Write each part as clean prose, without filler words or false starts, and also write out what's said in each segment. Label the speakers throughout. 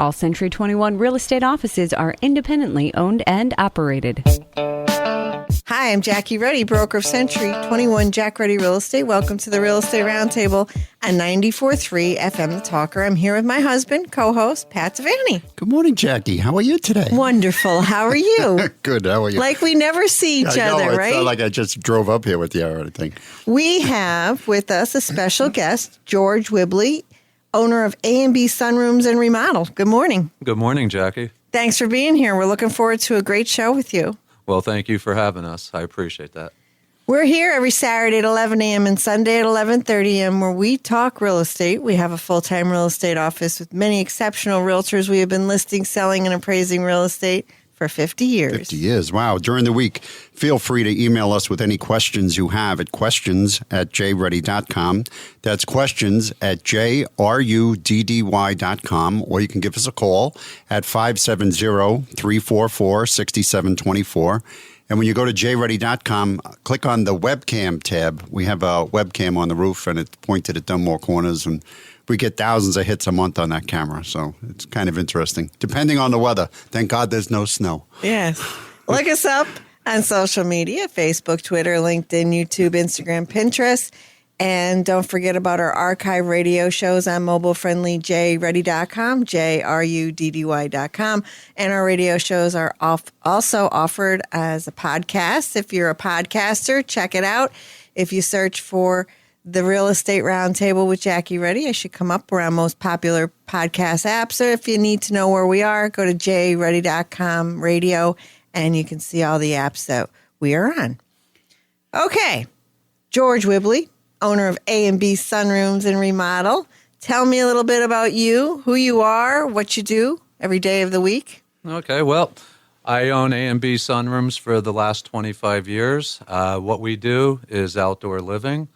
Speaker 1: All Century 21 real estate offices are independently owned and operated.
Speaker 2: Hi, I'm Jackie Ruddy, broker of Century 21 Jack Ruddy Real Estate. Welcome to the Real Estate Roundtable on 94.3 FM The Talker. I'm here with my husband, co-host, Pat Devaney.
Speaker 3: Good morning, Jackie. How are you today?
Speaker 2: Wonderful. How are you?
Speaker 3: Good. How are you?
Speaker 2: Like we never see each other, right?
Speaker 3: It's not like I just drove up here with you or anything.
Speaker 2: We have with us a special guest, George Wibley, owner of A&B Sunrooms and Remodel. Good morning.
Speaker 4: Good morning, Jackie.
Speaker 2: Thanks for being here. We're looking forward to a great show with you.
Speaker 4: Well, thank you for having us. I appreciate that.
Speaker 2: We're here every Saturday at 11 a.m. and Sunday at 11:30 a.m. where we talk real estate. We have a full-time real estate office with many exceptional realtors. We have been listing, selling, and appraising real estate for 50 years.
Speaker 3: 50 years. Wow. During the week, feel free to email us with any questions you have at questions@jruddy.com. That's questions@jruddy.com. Or you can give us a call at 570-344-6724. And when you go to jruddy.com, click on the webcam tab. We have a webcam on the roof, and it's pointed at Dunmore Corners, and we get thousands of hits a month on that camera. So it's kind of interesting, depending on the weather. Thank God there's no snow.
Speaker 2: Yes. Look us up on social media, Facebook, Twitter, LinkedIn, YouTube, Instagram, Pinterest. And don't forget about our archive radio shows on mobile-friendly jruddy.com, JRUDDY.com. And our radio shows are also offered as a podcast. If you're a podcaster, check it out. If you search for the Real Estate Roundtable with Jackie Ruddy, I should come up. We're on most popular podcast apps. So if you need to know where we are, go to jruddy.com radio, and you can see all the apps that we are on. Okay, George Wibley, owner of A&B Sunrooms and Remodel. Tell me a little bit about you, who you are, what you do every day of the week.
Speaker 4: Okay, well, I own A&B Sunrooms for the last 25 years. What we do is outdoor living.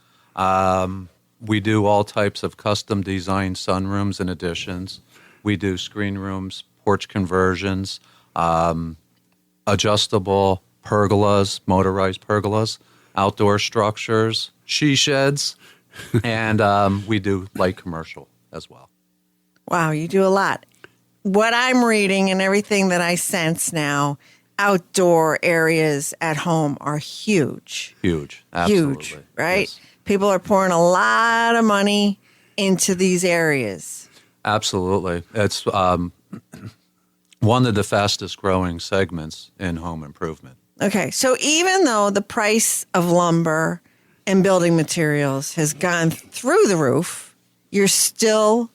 Speaker 4: We do all types of custom designed sunrooms and additions. We do screen rooms, porch conversions, adjustable pergolas, motorized pergolas, outdoor structures, she sheds, and we do light commercial as well.
Speaker 2: Wow, you do a lot. What I'm reading and everything that I sense now, outdoor areas at home are huge.
Speaker 4: Huge, absolutely.
Speaker 2: Huge, right?
Speaker 4: Yes.
Speaker 2: People are pouring a lot of money into these areas.
Speaker 4: Absolutely. It's one of the fastest growing segments in home improvement.
Speaker 2: Okay, so even though the price of lumber and building materials has gone through the roof, you're still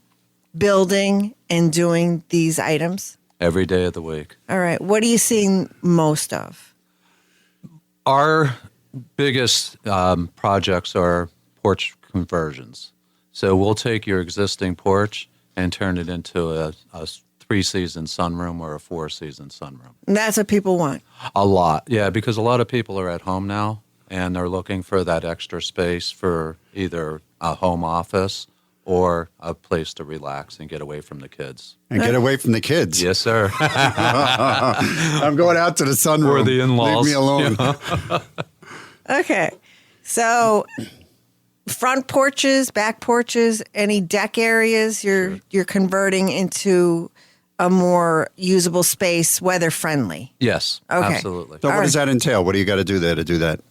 Speaker 2: building and doing these items?
Speaker 4: Every day of the week.
Speaker 2: All right, what are you seeing most of?
Speaker 4: Our biggest projects are porch conversions. So we'll take your existing porch and turn it into a 3-season sunroom or a 4-season sunroom.
Speaker 2: And that's what people want.
Speaker 4: A lot, yeah, because a lot of people are at home now and they're looking for that extra space for either a home office or a place to relax and get away from the kids.
Speaker 3: And get away from the kids.
Speaker 4: Yes, sir.
Speaker 3: I'm going out to the sunroom.
Speaker 4: Or the in-laws.
Speaker 3: Leave me alone.
Speaker 4: Yeah.
Speaker 2: Okay, so front porches, back porches, any deck areas you're converting into a more usable space, weather friendly.
Speaker 4: Yes,
Speaker 2: Okay.
Speaker 4: absolutely.
Speaker 3: So what does that entail? What do you got to do there to do that?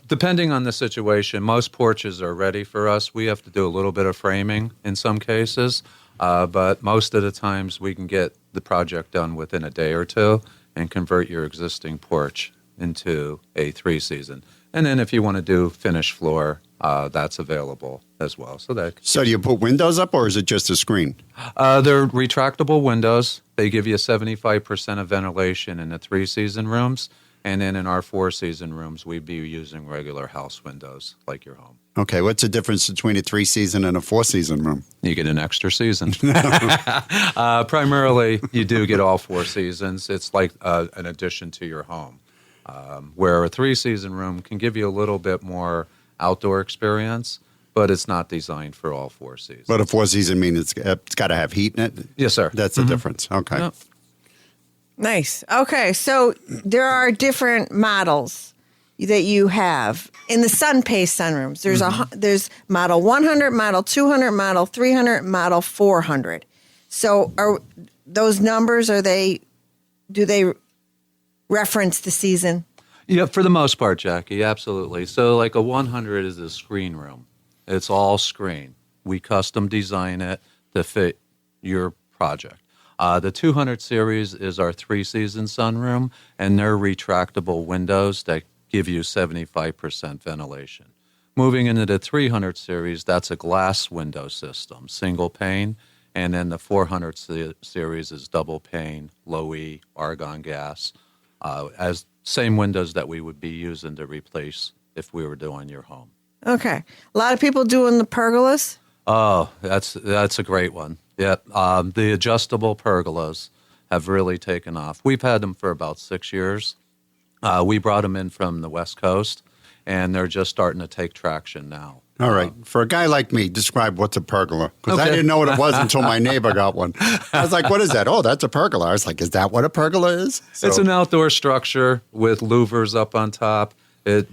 Speaker 4: Depending on the situation, most porches are ready for us. We have to do a little bit of framing in some cases, but most of the times we can get the project done within a day or two and convert your existing porch into a 3-season. And then if you want to do finished floor, that's available as well. So do
Speaker 3: you put windows up, or is it just a screen?
Speaker 4: They're retractable windows. They give you 75% of ventilation in the 3-season rooms. And then in our 4-season rooms, we'd be using regular house windows like your home.
Speaker 3: Okay, what's the difference between a 3-season and a 4-season room?
Speaker 4: You get an extra season. Primarily, you do get all 4 seasons. It's like an addition to your home. Where a 3-season room can give you a little bit more outdoor experience, but it's not designed for all 4 seasons.
Speaker 3: But a 4-season means it's got to have heat in it?
Speaker 4: Yes, sir.
Speaker 3: That's the difference. Okay.
Speaker 4: Yep.
Speaker 2: Nice. Okay, so there are different models that you have in the sun-paced sunrooms. There's model 100, model 200, model 300, model 400. So those numbers, do they reference the season?
Speaker 4: Yeah, for the most part, Jackie, absolutely. So like a 100 is a screen room. It's all screen. We custom design it to fit your project. The 200 series is our 3-season sunroom, and they're retractable windows that give you 75% ventilation. Moving into the 300 series, that's a glass window system, single pane, and then the 400 series is double pane, low E, argon gas, as same windows that we would be using to replace if we were doing your home.
Speaker 2: Okay. A lot of people doing the pergolas?
Speaker 4: Oh, that's a great one. Yep. The adjustable pergolas have really taken off. We've had them for about 6 years. We brought them in from the West Coast, and they're just starting to take traction now.
Speaker 3: All right. For a guy like me, describe what's a pergola. Because I
Speaker 4: Okay.
Speaker 3: didn't know what it was until my neighbor got one. I was like, what is that? Oh, that's a pergola. I was like, is that what a pergola is? So,
Speaker 4: It's an outdoor structure with louvers up on top.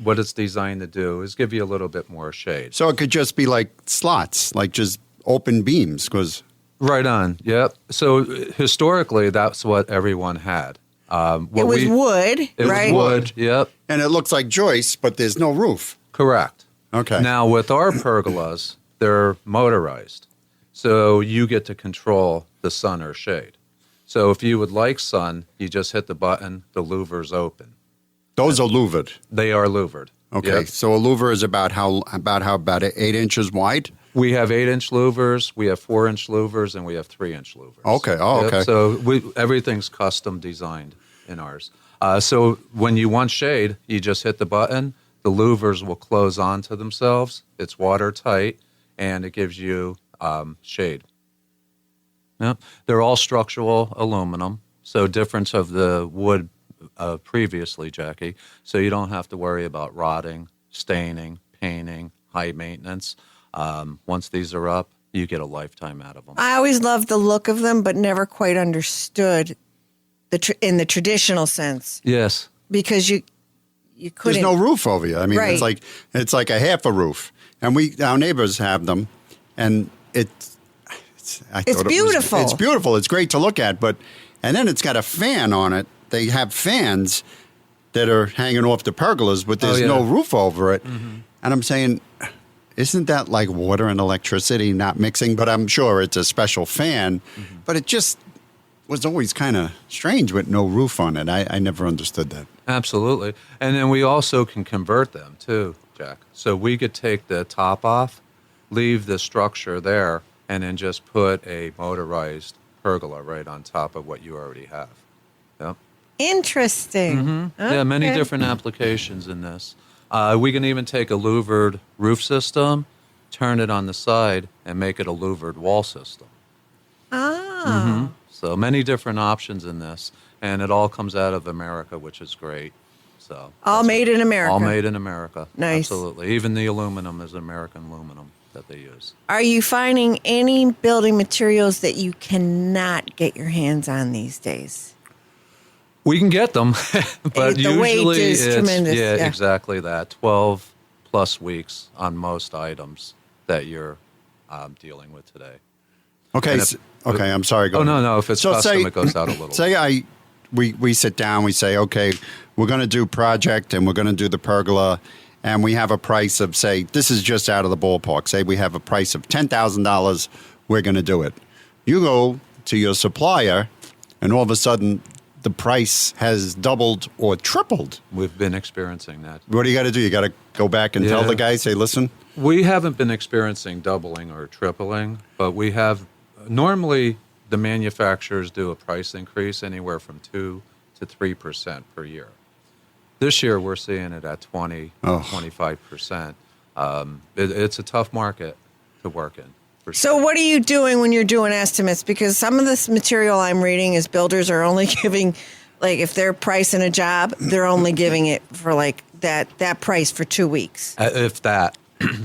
Speaker 4: What it's designed to do is give you a little bit more shade.
Speaker 3: so it could just be like slots, like just open beams. Because
Speaker 4: Right on. Yep. So historically, that's what everyone had.
Speaker 2: It was wood,
Speaker 4: It
Speaker 2: right?
Speaker 4: was wood. Yep.
Speaker 3: and it looks like joists, but there's no roof.
Speaker 4: Correct.
Speaker 3: Okay.
Speaker 4: Now, with our pergolas, they're motorized. So you get to control the sun or shade. So if you would like sun, you just hit the button, the louver's open.
Speaker 3: Those are louvered.
Speaker 4: They are louvered.
Speaker 3: Okay.
Speaker 4: Yep.
Speaker 3: So a louver is about 8 inches wide.
Speaker 4: We have 8-inch louvers, we have 4-inch louvers, and we have 3-inch louvers.
Speaker 3: Okay. Oh,
Speaker 4: Yep.
Speaker 3: okay.
Speaker 4: So everything's custom designed in ours. So when you want shade, you just hit the button. The louvers will close onto themselves. It's watertight, and it gives you shade. Yep. They're all structural aluminum, so difference of the wood previously, Jackie. So you don't have to worry about rotting, staining, painting, high maintenance. Once these are up, you get a lifetime out of them.
Speaker 2: I always loved the look of them, but never quite understood in the traditional sense
Speaker 4: Yes.
Speaker 2: because you couldn't.
Speaker 3: There's no roof over you. I mean,
Speaker 2: Right.
Speaker 3: it's like a half a roof, and our neighbors have them, and it's
Speaker 2: beautiful.
Speaker 3: It's beautiful. It's great to look at, and then it's got a fan on it. They have fans that are hanging off the pergolas, but there's no roof over it.
Speaker 4: Mm-hmm.
Speaker 3: And I'm saying, isn't that like water and electricity not mixing? But I'm sure it's a special fan.
Speaker 4: Mm-hmm.
Speaker 3: But it just was always kind of strange with no roof on it. I never understood that.
Speaker 4: Absolutely. And then we also can convert them too, Jack. So we could take the top off, leave the structure there, and then just put a motorized pergola right on top of what you already have. Yep.
Speaker 2: Interesting.
Speaker 4: Yeah, many
Speaker 2: Okay.
Speaker 4: different applications in this. We can even take a louvered roof system, turn it on the side, and make it a louvered wall system.
Speaker 2: Ah.
Speaker 4: So many different options in this, and it all comes out of America, which is great. So
Speaker 2: All made in America.
Speaker 4: all made in America.
Speaker 2: Nice.
Speaker 4: Absolutely. Even the aluminum is American aluminum that they use.
Speaker 2: Are you finding any building materials that you cannot get your hands on these days?
Speaker 4: We can get them, but
Speaker 2: The
Speaker 4: usually
Speaker 2: wait is
Speaker 4: it's
Speaker 2: tremendous,
Speaker 4: yeah,
Speaker 2: yeah.
Speaker 4: exactly that. 12 plus weeks on most items that you're dealing with today.
Speaker 3: Okay.
Speaker 4: And if-
Speaker 3: Okay. I'm sorry. Go
Speaker 4: Oh
Speaker 3: ahead.
Speaker 4: no, if it's custom, it goes out a little.
Speaker 3: Say we sit down, we say, okay, we're going to do project and we're going to do the pergola, and we have a price of, say, this is just out of the ballpark. Say we have a price of $10,000, we're going to do it. You go to your supplier, and all of a sudden, the price has doubled or tripled.
Speaker 4: We've been experiencing that.
Speaker 3: What do you got to do? You got to go back and tell
Speaker 4: Yeah.
Speaker 3: the guy, say, listen.
Speaker 4: We haven't been experiencing doubling or tripling, but we have. Normally, the manufacturers do a price increase anywhere from 2 to 3% per year. This year, we're seeing it at 20,
Speaker 3: Oh.
Speaker 4: 25%. It's a tough market to work in. For
Speaker 2: So
Speaker 4: sure.
Speaker 2: what are you doing when you're doing estimates? Because some of this material I'm reading is builders are only giving, like if they're pricing a job, they're only giving it for like that price for 2 weeks.
Speaker 4: If that.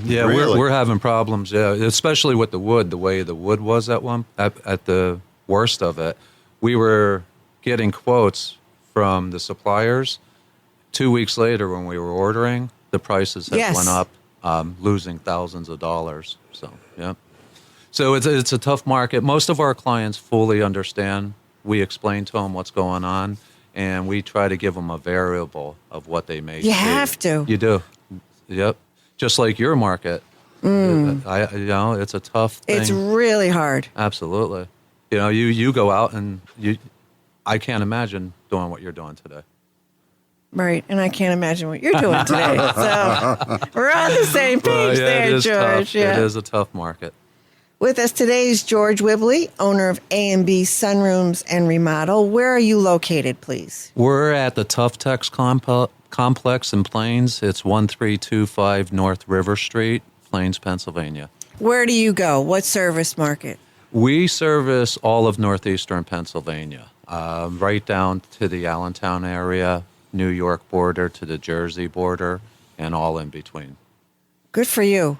Speaker 4: Yeah,
Speaker 3: Really?
Speaker 4: we're having problems. Yeah, especially with the wood. The way the wood was at the worst of it, we were getting quotes from the suppliers. 2 weeks later, when we were ordering, the prices had
Speaker 2: Yes.
Speaker 4: went up, losing thousands of dollars. So yeah, so it's a tough market. Most of our clients fully understand we explain to them what's going on, and we try to give them a variable of what they may see.
Speaker 2: You have to.
Speaker 4: You do. Yep. Just like your market. It's a tough thing.
Speaker 2: It's really hard.
Speaker 4: Absolutely. You go out and I can't imagine doing what you're doing today.
Speaker 2: Right, and I can't imagine what you're doing today. So we're on the same page there, George.
Speaker 4: Yeah. It is a tough market.
Speaker 2: With us today is George Whibley, owner of A&B Sunrooms and Remodel. Where are you located, please?
Speaker 4: We're at the Tough Techs Complex in Plains. It's 1325 North River Street, Plains, Pennsylvania.
Speaker 2: Where do you go? What service market?
Speaker 4: We service all of northeastern Pennsylvania, right down to the Allentown area, New York border to the Jersey border, and all in between.
Speaker 2: Good for you.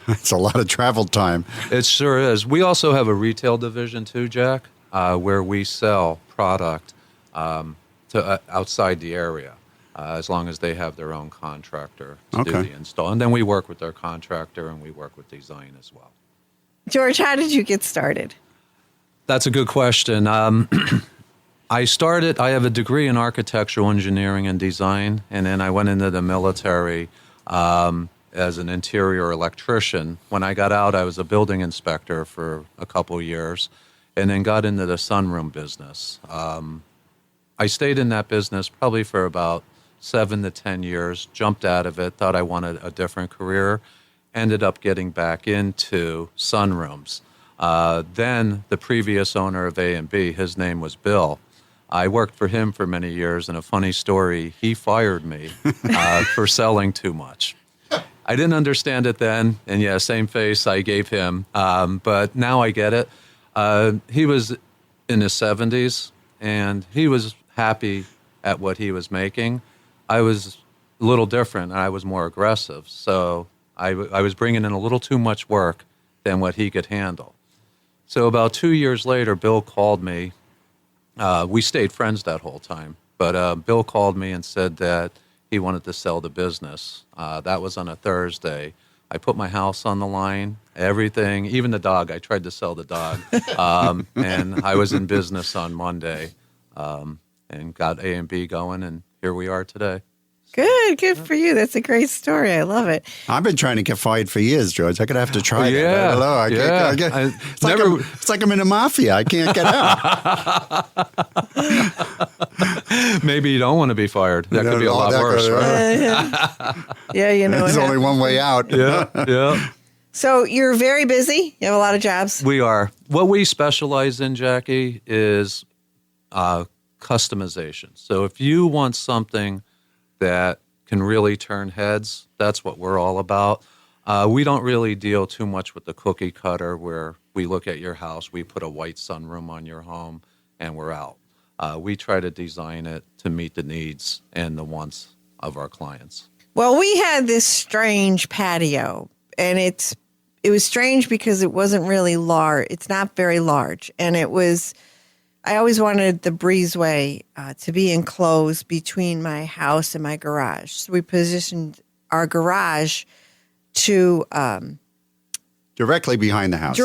Speaker 3: It's a lot of travel time.
Speaker 4: It sure is. We also have a retail division too, Jack, where we sell product to outside the area, as long as they have their own contractor to do the install. And then we work with their contractor, and we work with design as well.
Speaker 2: George, how did you get started?
Speaker 4: That's a good question. I have a degree in architectural engineering and design, and then I went into the military as an interior electrician. When I got out, I was a building inspector for a couple years, and then got into the sunroom business. I stayed in that business probably for about 7 to 10 years, jumped out of it, thought I wanted a different career, ended up getting back into sunrooms. Then the previous owner of A&B, his name was Bill. I worked for him for many years, and a funny story, he fired me for selling too much. I didn't understand it then, and yeah, same face I gave him, but now I get it. He was in his 70s, and he was happy at what he was making. I was a little different, and I was more aggressive, so I was bringing in a little too much work than what he could handle. So about 2 years later, Bill called me. We stayed friends that whole time, but Bill called me and said that he wanted to sell the business. That was on a Thursday. I put my house on the line, everything, even the dog. I tried to sell the dog, and I was in business on Monday and got A&B going, and here we are today.
Speaker 2: Good for you. That's a great story. I love it.
Speaker 3: I've been trying to get fired for years, George. I'm going to have to try it.
Speaker 4: Yeah.
Speaker 3: I don't know. I can't. It's like I'm in a mafia. I can't get out.
Speaker 4: Maybe you don't want to be fired. That could be a lot worse, right?
Speaker 2: Yeah, you know.
Speaker 3: There's only one way out.
Speaker 4: Yeah.
Speaker 2: So you're very busy. You have a lot of jobs.
Speaker 4: We are. What we specialize in, Jackie, is customization. So if you want something that can really turn heads, that's what we're all about. We don't really deal too much with the cookie cutter where we look at your house, we put a white sunroom on your home, and we're out. We try to design it to meet the needs and the wants of our clients.
Speaker 2: Well, we had this strange patio, and it was strange because it wasn't really large. It's not very large, and I always wanted the breezeway to be enclosed between my house and my garage. So we positioned our garage to
Speaker 3: Directly behind the house.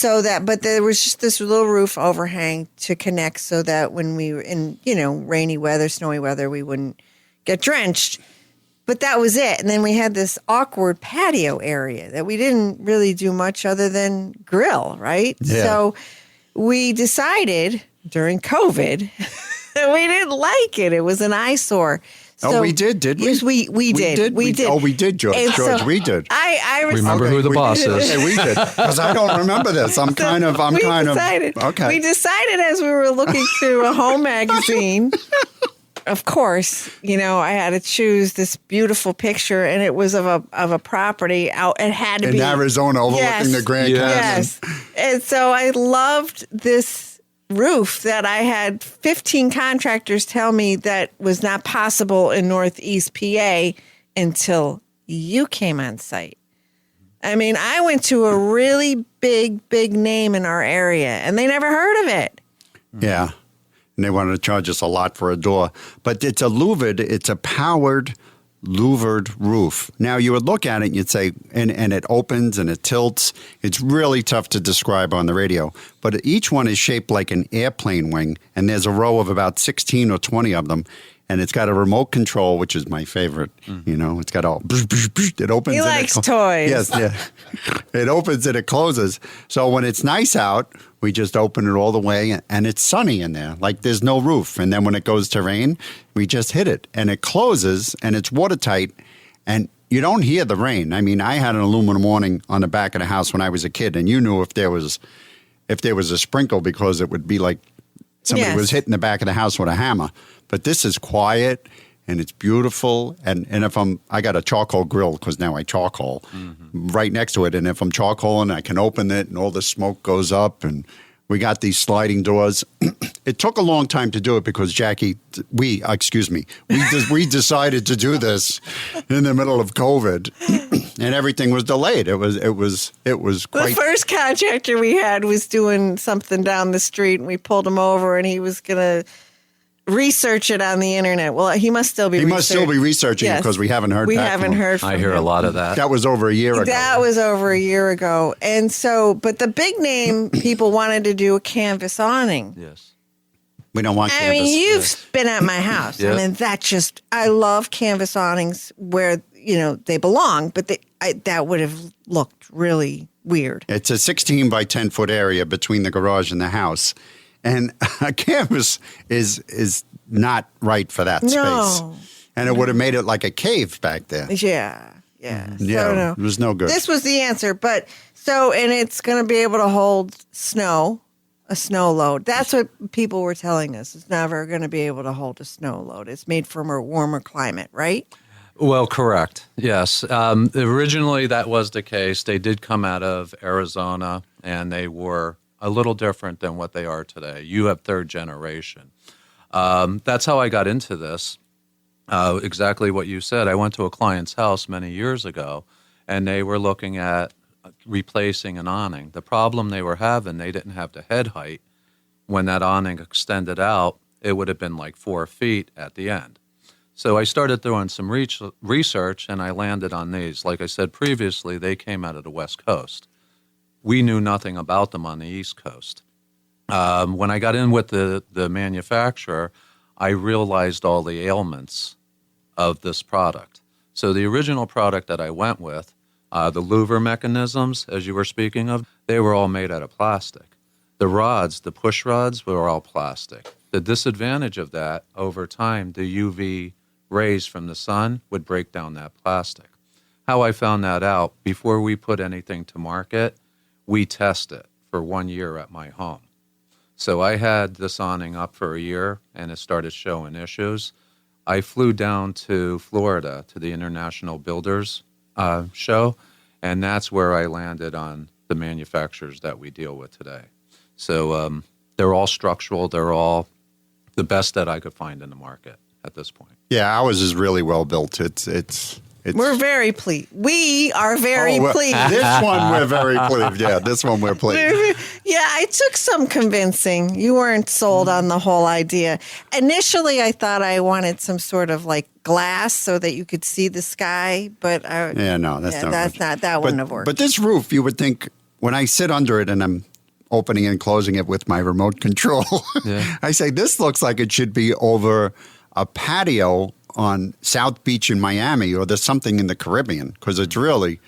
Speaker 2: But there was just this little roof overhang to connect so that when we were in, rainy weather, snowy weather, we wouldn't get drenched. But that was it. And then we had this awkward patio area that we didn't really do much other than grill, right?
Speaker 3: Yeah.
Speaker 2: So we decided during COVID that we didn't like it. It was an eyesore. So,
Speaker 3: we did we?
Speaker 2: Yes, we did. We did.
Speaker 3: Oh, we did, George.
Speaker 2: And
Speaker 3: George,
Speaker 2: so
Speaker 3: we did.
Speaker 2: I
Speaker 4: Remember who the boss is.
Speaker 3: Okay, we did. Because I don't remember this.
Speaker 2: We decided as we were looking through a home magazine, of course, I had to choose this beautiful picture, and it was of a property out. It had to be
Speaker 3: in Arizona overlooking the Grand Canyon.
Speaker 2: Yes. And so I loved this roof that I had 15 contractors tell me that was not possible in Northeast PA until you came on site. I mean, I went to a really big name in our area, and they never heard of it.
Speaker 3: Yeah. And they wanted to charge us a lot for a door. But it's a louvered, it's a powered louvered roof. Now, you would look at it and you'd say, and it opens and it tilts. It's really tough to describe on the radio. But each one is shaped like an airplane wing, and there's a row of about 16 or 20 of them. And it's got a remote control, which is my favorite. You know, it's got all, it opens.
Speaker 2: He likes toys.
Speaker 3: Yes, yeah. It opens and it closes. So when it's nice out, we just open it all the way and it's sunny in there. Like there's no roof. And then when it goes to rain, we just hit it and it closes and it's watertight and you don't hear the rain. I mean, I had an aluminum awning on the back of the house when I was a kid, and you knew if there was a sprinkle because it would be like somebody was hitting the back of the house with a hammer. But this is quiet and it's beautiful. And if I got a charcoal grill because now I charcoal right next to it. And if I'm charcoaling, I can open it and all the smoke goes up. And we got these sliding doors. It took a long time to do it because we decided to do this in the middle of COVID and everything was delayed. It was quite.
Speaker 2: The first contractor we had was doing something down the street and we pulled him over and he was going to research it on the internet. Well, he must still be
Speaker 3: researching because we haven't heard back.
Speaker 2: We haven't heard from him.
Speaker 4: I hear a lot of that.
Speaker 3: That was over a year ago.
Speaker 2: That was over a year ago. And so, but the big name people wanted to do a canvas awning.
Speaker 4: Yes.
Speaker 3: We don't want canvas.
Speaker 2: I mean, you've been at my house.
Speaker 4: Yes.
Speaker 2: I mean, I love canvas awnings where, they belong, but that would have looked really weird.
Speaker 3: It's a 16 by 10 foot area between the garage and the house. And a canvas is not right for that space. And it would have made it like a cave back there.
Speaker 2: Yeah.
Speaker 3: Yeah,
Speaker 2: So,
Speaker 3: it was no good.
Speaker 2: This was the answer. But and it's going to be able to hold a snow load. That's what people were telling us. It's never going to be able to hold a snow load. It's made for a warmer climate, right?
Speaker 4: Well, correct. Yes. Originally, that was the case. They did come out of Arizona, and they were a little different than what they are today. You have third generation. That's how I got into this. Exactly what you said. I went to a client's house many years ago, and they were looking at replacing an awning. The problem they were having, they didn't have the head height. When that awning extended out, it would have been like 4 feet at the end. So I started doing some research, and I landed on these. Like I said previously, they came out of the West Coast. We knew nothing about them on the East Coast. When I got in with the manufacturer, I realized all the ailments of this product. So the original product that I went with, the louver mechanisms, as you were speaking of, they were all made out of plastic. The rods, the push rods, were all plastic. The disadvantage of that, over time, the UV rays from the sun would break down that plastic. How I found that out, before we put anything to market, we test it for 1 year at my home. So I had this awning up for a year, and it started showing issues. I flew down to Florida to the International Builders Show, and that's where I landed on the manufacturers that we deal with today. So they're all structural. They're all the best that I could find in the market at this point.
Speaker 3: Yeah, ours is really well built. It's
Speaker 2: We're very pleased. We are very pleased.
Speaker 3: This one we're very pleased. Yeah, this one we're pleased.
Speaker 2: Yeah, it took some convincing. You weren't sold on the whole idea. Initially, I thought I wanted some sort of like glass so that you could see the sky, but that wouldn't have worked.
Speaker 3: But this roof, you would think, when I sit under it and I'm opening and closing it with my remote control, I say, this looks like it should be over a patio on South Beach in Miami, or there's something in the Caribbean, because it's really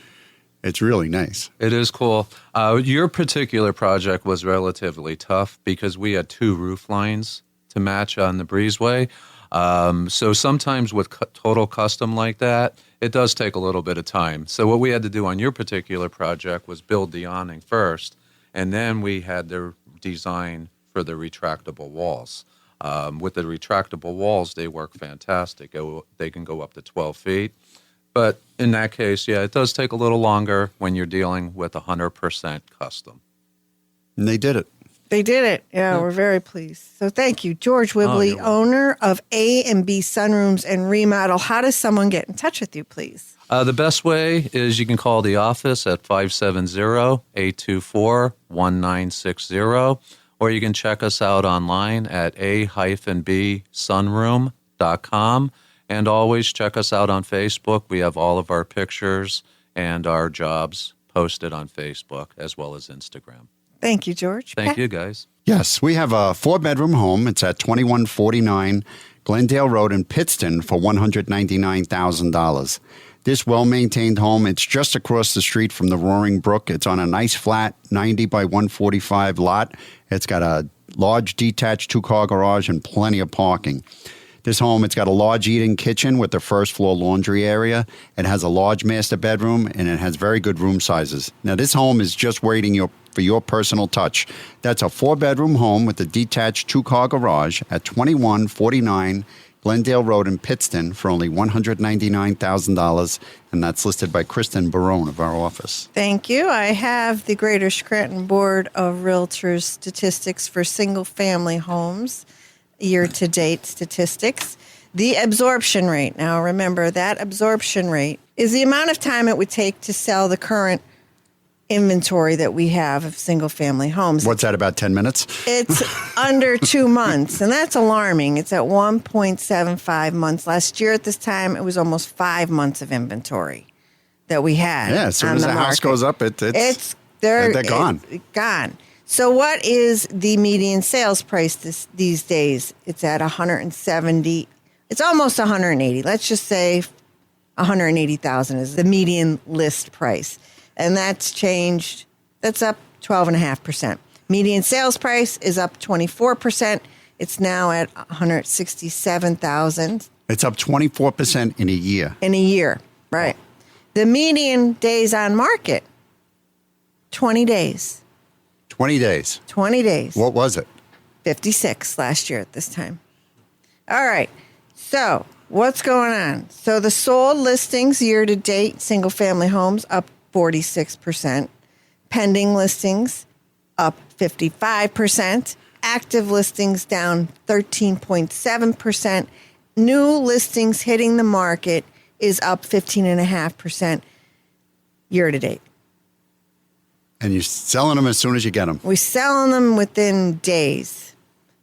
Speaker 3: nice.
Speaker 4: It is cool. Your particular project was relatively tough because we had 2 roof lines to match on the breezeway. So sometimes with total custom like that, it does take a little bit of time. So what we had to do on your particular project was build the awning first, and then we had the design for the retractable walls. With the retractable walls, they work fantastic. They can go up to 12 feet. But in that case, it does take a little longer when you're dealing with 100% custom.
Speaker 3: And they did it.
Speaker 2: They did it. Yeah, we're very pleased. So thank you. George Wibley, owner of A&B Sunrooms and Remodel. How does someone get in touch with you, please?
Speaker 4: The best way is you can call the office at 570-824-1960. Or you can check us out online at a-bsunroom.com. And always check us out on Facebook. We have all of our pictures and our jobs posted on Facebook as well as Instagram.
Speaker 2: Thank you, George.
Speaker 4: Thank you, guys.
Speaker 3: Yes, we have a 4-bedroom home. It's at 2149 Glendale Road in Pittston for $199,000. This well-maintained home, it's just across the street from the Roaring Brook. It's on a nice flat 90 by 145 lot. It's got a large detached 2-car garage and plenty of parking. This home, it's got a large eating kitchen with the first floor laundry area. It has a large master bedroom, and it has very good room sizes. Now, this home is just waiting for your personal touch. That's a 4-bedroom home with a detached 2-car garage at 2149 Glendale Road in Pittston for only $199,000, and that's listed by Kristen Barone of our office.
Speaker 2: Thank you. I have the Greater Scranton Board of Realtors statistics for single-family homes, year-to-date statistics. The absorption rate. Now, remember, that absorption rate is the amount of time it would take to sell the current inventory that we have of single-family homes.
Speaker 3: What's that, about 10 minutes?
Speaker 2: It's under 2 months, and that's alarming. It's at 1.75 months. Last year at this time, it was almost 5 months of inventory that we had.
Speaker 3: Yeah, as soon as the house goes up, they're gone.
Speaker 2: Gone. So what is the median sales price these days? It's at 170. It's almost 180. Let's just say 180,000 is the median list price. And that's changed. That's up 12.5%. Median sales price is up 24%. It's now at 167,000.
Speaker 3: It's up 24% in a year.
Speaker 2: In a year, right. The median days on market, 20 days.
Speaker 3: 20 days.
Speaker 2: 20 days.
Speaker 3: What was it?
Speaker 2: 56 last year at this time. All right. So what's going on? So the sold listings year to date, single family homes up 46%. Pending listings up 55%. Active listings down 13.7%. New listings hitting the market is up 15.5% year to date.
Speaker 3: And you're selling them as soon as you get them.
Speaker 2: We're selling them within days.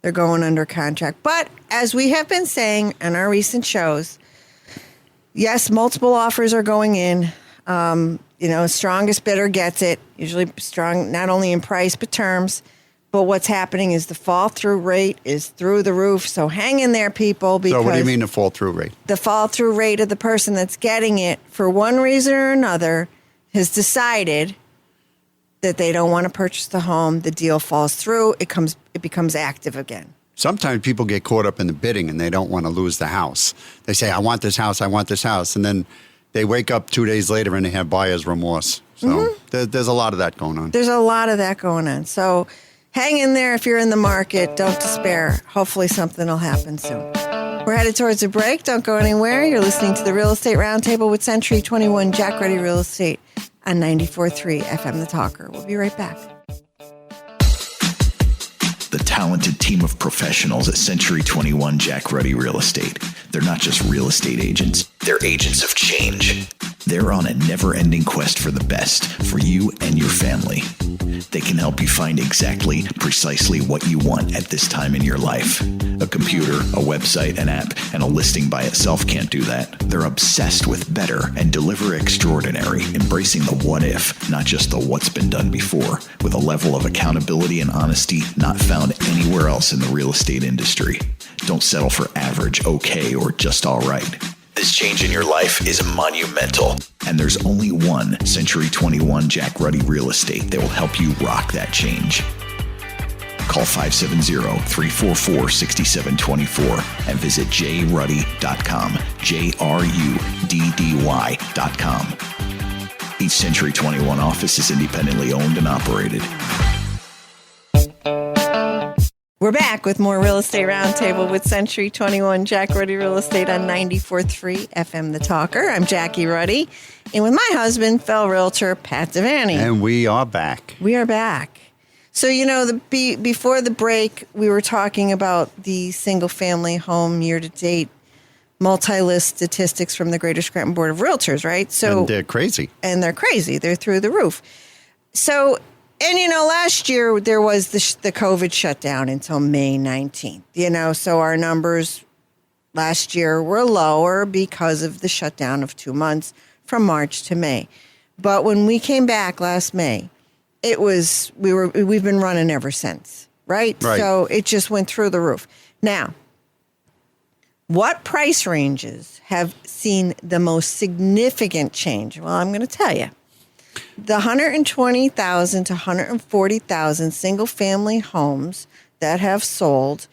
Speaker 2: They're going under contract. But as we have been saying in our recent shows, yes, multiple offers are going in. Strongest bidder gets it. Usually strong, not only in price, but terms. But what's happening is the fall-through rate is through the roof. So hang in there, people. Because
Speaker 3: so what do you mean the fall-through rate?
Speaker 2: The fall-through rate of the person that's getting it, for one reason or another, has decided that they don't want to purchase the home. The deal falls through. It becomes active again.
Speaker 3: Sometimes people get caught up in the bidding and they don't want to lose the house. They say, I want this house, I want this house. And then they wake up 2 days later and they have buyer's remorse. So there's a lot of that going on.
Speaker 2: There's a lot of that going on. So hang in there if you're in the market. Don't despair. Hopefully something will happen soon. We're headed towards a break. Don't go anywhere. You're listening to the Real Estate Roundtable with Century 21 Jack Ruddy Real Estate on 94.3 FM The Talker. We'll be right back.
Speaker 5: The talented team of professionals at Century 21 Jack Ruddy Real Estate. They're not just real estate agents, they're agents of change. They're on a never-ending quest for the best for you and your family. They can help you find precisely what you want at this time in your life. A computer, a website, an app, and a listing by itself can't do that. They're obsessed with better and deliver extraordinary, embracing the what if, not just the what's been done before, with a level of accountability and honesty not found anywhere else in the real estate industry. Don't settle for average, okay, or just all right. This change in your life is monumental, and there's only one Century 21 Jack Ruddy Real Estate that will help you rock that change. Call 570-344-6724 and visit jruddy.com, JRUDDY.com. Each Century 21 office is independently owned and operated.
Speaker 2: We're back with more Real Estate Roundtable with Century 21 Jack Ruddy Real Estate on 94.3 FM The Talker. I'm Jackie Ruddy, and with my husband, fellow realtor Pat Devaney.
Speaker 3: And we are back.
Speaker 2: We are back. So, before the break, we were talking about the single-family home year-to-date multi-list statistics from the Greater Scranton Board of Realtors, right? So,
Speaker 3: and they're crazy.
Speaker 2: They're through the roof. So, and, last year there was the COVID shutdown until May 19th, so our numbers last year were lower because of the shutdown of 2 months from March to May. But when we came back last May, we've been running ever since, right? So it just went through the roof. Now, what price ranges have seen the most significant change? Well, I'm going to tell you. The 120,000 to 140,000 single-family homes that have sold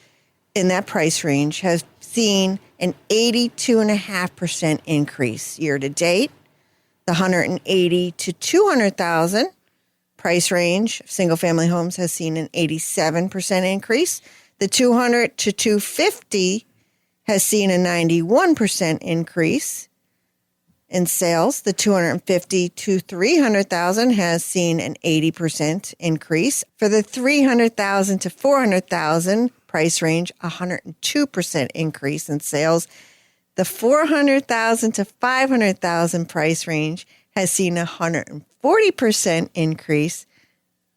Speaker 2: in that price range has seen an 82.5% increase year to date. The 180 to 200,000 price range of single-family homes has seen an 87% increase. The 200 to 250 has seen a 91% increase in sales. The 250 to 300,000 has seen an 80% increase. For the 300,000 to 400,000 price range, 102% increase in sales. The 400,000 to 500,000 price range has seen a 140% increase.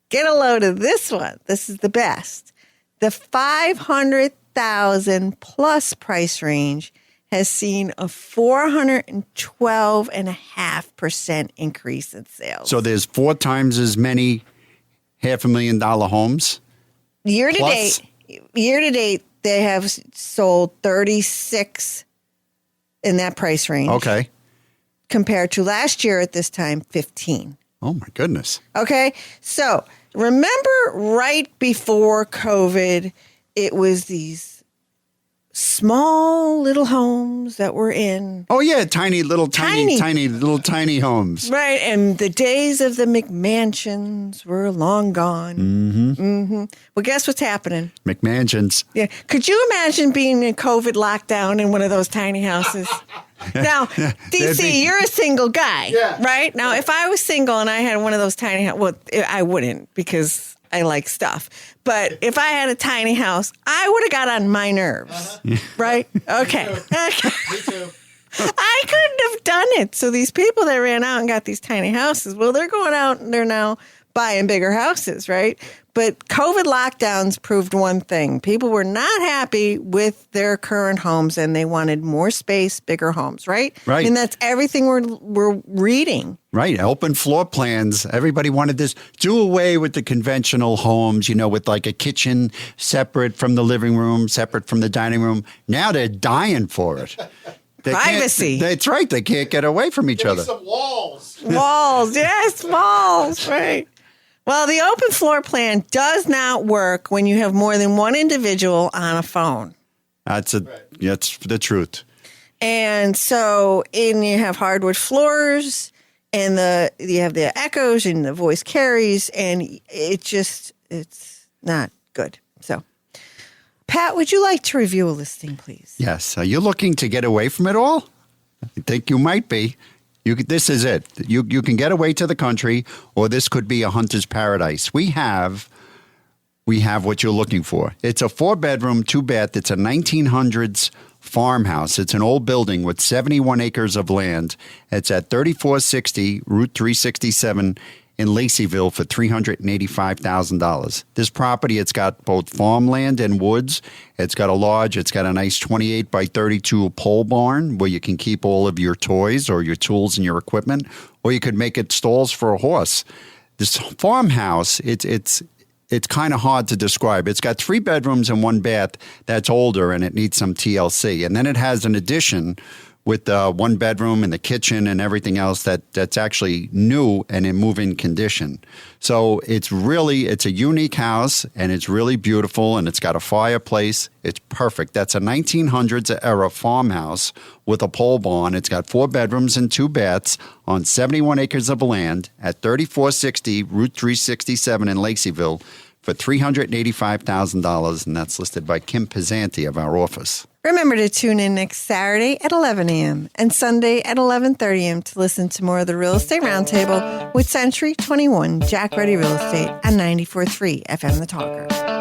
Speaker 2: Get a load of this one. This is the best. The 500,000 plus price range has seen a 412.5% increase in sales.
Speaker 3: So there's 4 times as many $500,000 homes?
Speaker 2: Year to date, they have sold 36 in that price range.
Speaker 3: Okay.
Speaker 2: Compared to last year at this time, 15.
Speaker 3: Oh, my goodness.
Speaker 2: Okay. So remember right before COVID, it was these small little homes that were in.
Speaker 3: Oh, yeah. Tiny little homes.
Speaker 2: Right. And the days of the McMansions were long gone. Mm-hmm. Well, guess what's happening?
Speaker 3: McMansions.
Speaker 2: Yeah. Could you imagine being in COVID lockdown in one of those tiny houses? Now, DC, you're a single guy, right? Now, if I was single and I had one of those tiny houses, well, I wouldn't because I like stuff. But if I had a tiny house, I would have got on my nerves, right? Okay. Me too. I couldn't have done it. So these people that ran out and got these tiny houses, well, they're going out and they're now buying bigger houses, right? But COVID lockdowns proved one thing. People were not happy with their current homes and they wanted more space, bigger homes, right?
Speaker 3: Right.
Speaker 2: And that's everything we're reading.
Speaker 3: Right. Open floor plans. Everybody wanted this. Do away with the conventional homes, with like a kitchen separate from the living room, separate from the dining room. Now they're dying for it.
Speaker 2: Privacy.
Speaker 3: That's right. They can't get away from each other.
Speaker 6: Some walls.
Speaker 2: Walls. Yes, walls. Right. Well, the open floor plan does not work when you have more than one individual on a phone.
Speaker 3: That's the truth.
Speaker 2: And so, you have hardwood floors, and you have the echoes, and the voice carries, and it's not good. So, Pat, would you like to review a listing, please?
Speaker 3: Yes. Are you looking to get away from it all? I think you might be. This is it. You can get away to the country, or this could be a hunter's paradise. We have what you're looking for. It's a 4-bedroom, 2-bath. It's a 1900s farmhouse. It's an old building with 71 acres of land. It's at 3460 Route 367 in Laceyville for $385,000. This property, it's got both farmland and woods. It's got a nice 28 by 32 pole barn where you can keep all of your toys or your tools and your equipment, or you could make it stalls for a horse. This farmhouse, it's kind of hard to describe. It's got 3 bedrooms and 1 bath that's older and it needs some TLC. And then it has an addition with the 1 bedroom and the kitchen and everything else that's actually new and in move-in condition. So it's a unique house, and it's really beautiful, and it's got a fireplace. It's perfect. That's a 1900s era farmhouse with a pole barn. It's got 4 bedrooms and 2 baths on 71 acres of land at 3460 Route 367 in Laceyville for $385,000, and that's listed by Kim Pizzanti of our office.
Speaker 2: Remember to tune in next Saturday at 11 a.m. and Sunday at 11:30 a.m. to listen to more of the Real Estate Roundtable with Century 21 Jack Ruddy Real Estate on 94.3 FM The Talker.